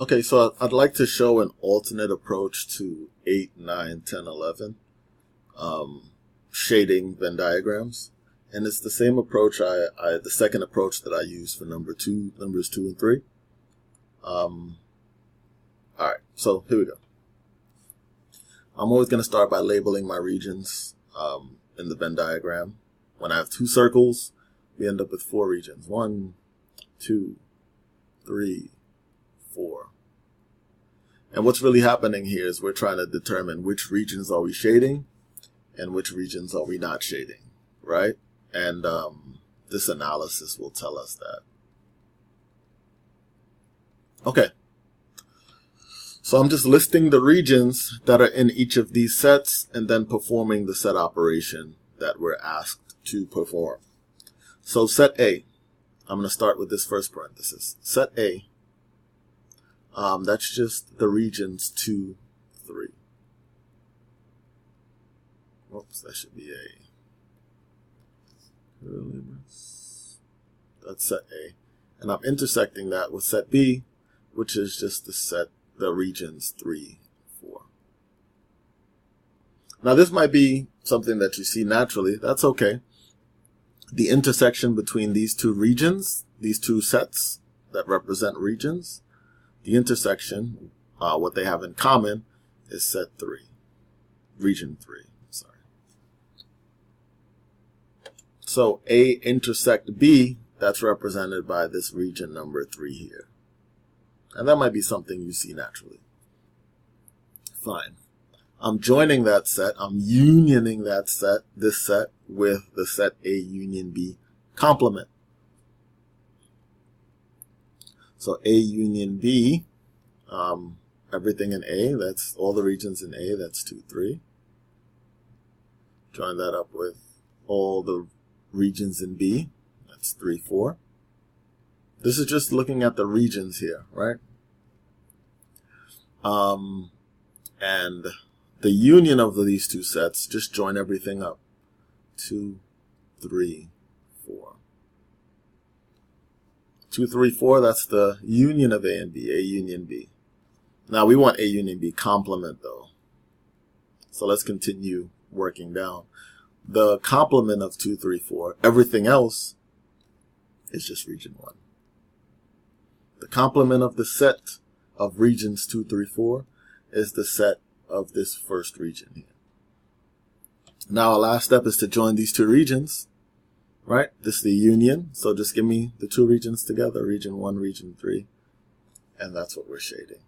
Okay, so I'd like to show an alternate approach to 8, 9, 10, 11 shading Venn diagrams. And it's the same approach, the second approach that I use for numbers 2 and 3. All right, so here we go. I'm always going to start by labeling my regions in the Venn diagram. When I have 2 circles, we end up with 4 regions. 1, 2, 3, 4. And what's really happening here is we're trying to determine which regions are we shading and which regions are we not shading, right? And this analysis will tell us that. Okay. So I'm just listing the regions that are in each of these sets and then performing the set operation that we're asked to perform. So set A, I'm going to start with this first parenthesis. Set A, that's just the regions 2, 3. Oops, that should be A. That's set A. And I'm intersecting that with set B, which is just the regions 3, 4. Now this might be something that you see naturally. That's okay. The intersection between these 2 regions, these 2 sets that represent regions, the intersection, what they have in common is set 3, region 3. Sorry. So A intersect B, that's represented by this region number 3 here. And that might be something you see naturally. Fine. I'm joining that set. I'm unioning that set, this set, with the set A union B complement. So A union B, everything in A, that's all the regions in A, that's 2, 3. Join that up with all the regions in B, that's 3, 4. This is just looking at the regions here, right? And the union of these 2 sets, just join everything up. 2, 3, 4. 2, 3, 4, that's the union of A and B, A union B. Now we want A union B complement though. So let's continue working down. The complement of 2, 3, 4, everything else is just region 1. The complement of the set of regions 2, 3, 4 is the set of this first region here. Now our last step is to join these 2 regions, right? This is the union, so just give me the 2 regions together, region 1, region 3, and that's what we're shading.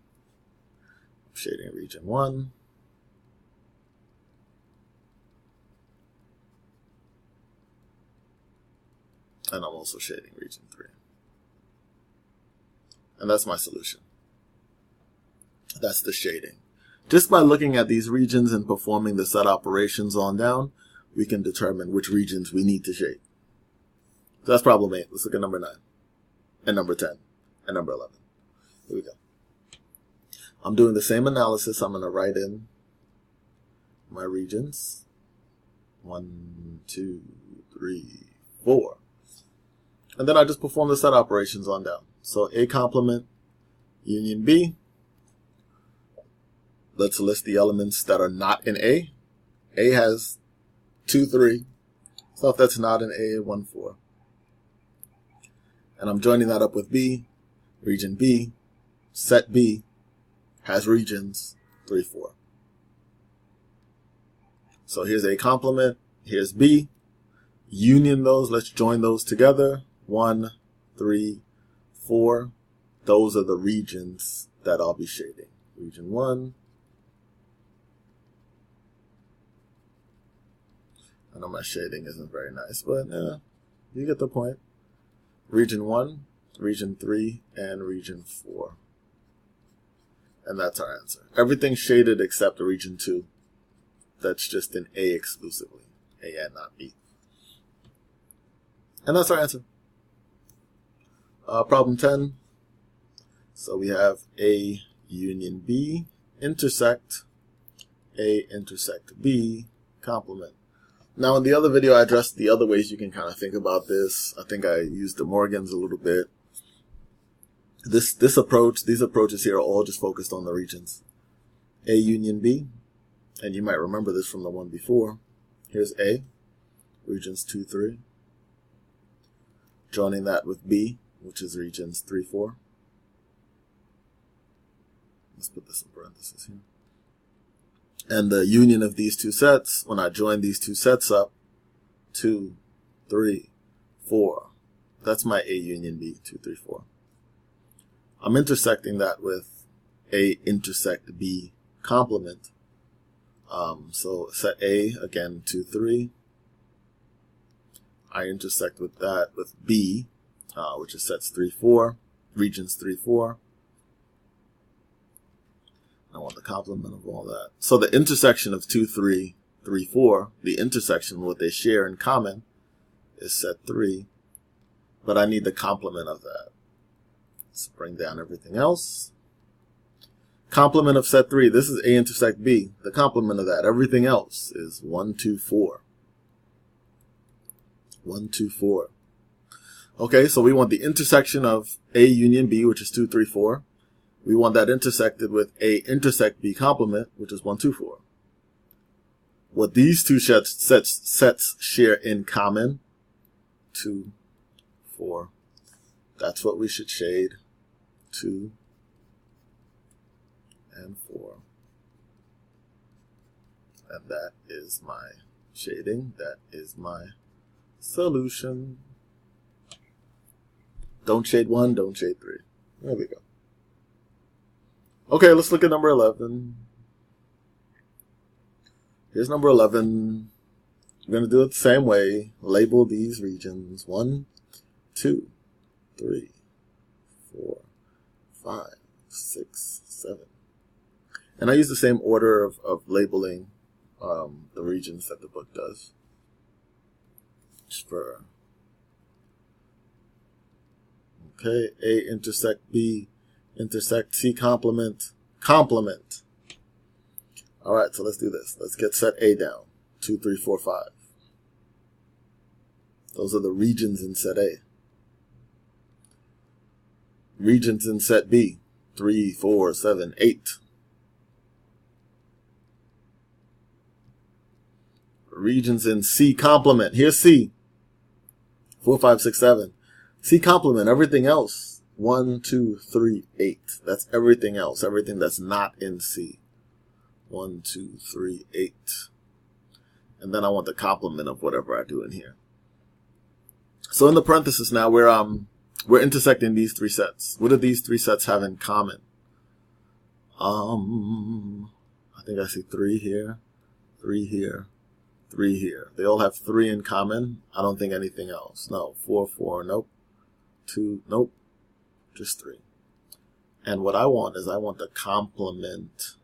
I'm shading region 1. And I'm also shading region 3. And that's my solution. That's the shading. Just by looking at these regions and performing the set operations on down, we can determine which regions we need to shade. So that's problem 8. Let's look at number 9, and number 10, and number 11. Here we go. I'm doing the same analysis. I'm going to write in my regions. 1, 2, 3, 4. And then I just perform the set operations on down. So A complement, union B. Let's list the elements that are not in A. A has 2, 3. Stuff that's not in A, 1, 4. And I'm joining that up with B. Region B, set B, has regions 3, 4. So here's A complement. Here's B. Union those. Let's join those together. 1, 3, 4. Those are the regions that I'll be shading. Region 1. I know my shading isn't very nice, but you get the point. Region 1, region 3, and region 4. And that's our answer. Everything shaded except region 2. That's just in A exclusively. A and not B. And that's our answer. Problem 10. So we have A union B intersect A intersect B complement. Now in the other video I addressed the other ways you can kind of think about this. I think I used De Morgan's a little bit. These approaches here are all just focused on the regions. A union B, and you might remember this from the one before. Here's A, regions 2, 3. Joining that with B, which is regions 3, 4. Let's put this in parentheses here. And the union of these two sets, when I join these two sets up, 2, 3, 4. That's my A union B, 2, 3, 4. I'm intersecting that with A intersect B complement. So set A, again, 2, 3. I intersect with that with B, which is sets 3, 4, regions 3, 4. I want the complement of all that. So the intersection of 2, 3, 3, 4, the intersection, what they share in common, is set 3. But I need the complement of that. Let's bring down everything else. Complement of set 3. This is A intersect B. The complement of that. Everything else is 1, 2, 4. 1, 2, 4. Okay, so we want the intersection of A union B, which is 2, 3, 4. We want that intersected with A intersect B complement, which is 1, 2, 4. What these two sets share in common, 2, 4. That's what we should shade. 2 and 4. And that is my shading. That is my solution. Don't shade 1, don't shade 3. There we go. Okay, let's look at number 11. Here's number 11. We're going to do it the same way. Label these regions. 1, 2, 3, 4, 5, 6, 7. And I use the same order of labeling the regions that the book does. Just for, okay, A intersect B, intersect C complement, complement. All right, so let's do this. Let's get set A down. 2, 3, 4, 5. Those are the regions in set A. Regions in set B. 3, 4, 7, 8. Regions in C complement. Here's C. 4, 5, 6, 7. C complement. Everything else. 1, 2, 3, 8. That's everything else. Everything that's not in C. 1, 2, 3, 8. And then I want the complement of whatever I do in here. So in the parenthesis now, we're intersecting these three sets. What do these three sets have in common? I think I see 3 here, 3 here, 3 here. They all have 3 in common. I don't think anything else. No, 4, 4, nope. 2, nope. Just 3. And what I want is I want the complement.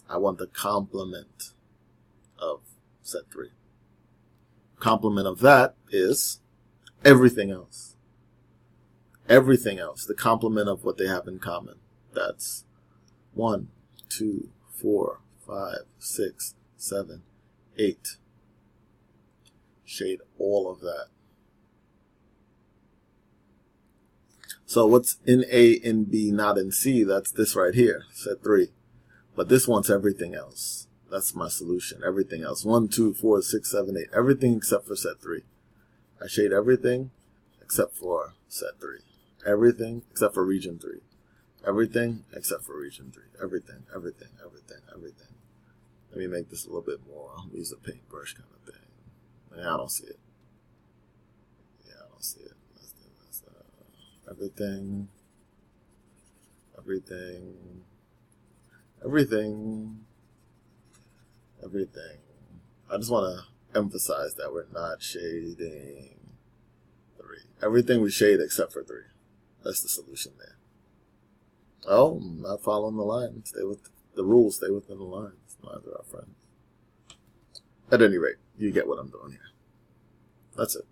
I want the complement of set 3. Complement of that is everything else. Everything else. The complement of what they have in common. That's 1, 2, 4, 5, 6, 7, 8. Shade all of that. So what's in A and B, not in C? That's this right here, set 3. But this wants everything else. That's my solution. Everything else. 1, 2, 4, 6, 7, 8. Everything except for set 3. I shade everything except for set 3. Everything except for region 3. Everything except for region 3. Everything, everything, everything, everything. Let me make this a little bit more. I'll use a paintbrush kind of thing. Yeah, I don't see it. Yeah, I don't see it. Let's do this. Everything. Everything. Everything. Everything. I just want to emphasize that we're not shading 3. Everything we shade except for 3. That's the solution there. Oh, not following the line. Stay with the rules. Stay within the lines. Lines are our friends. At any rate, you get what I'm doing here. That's it.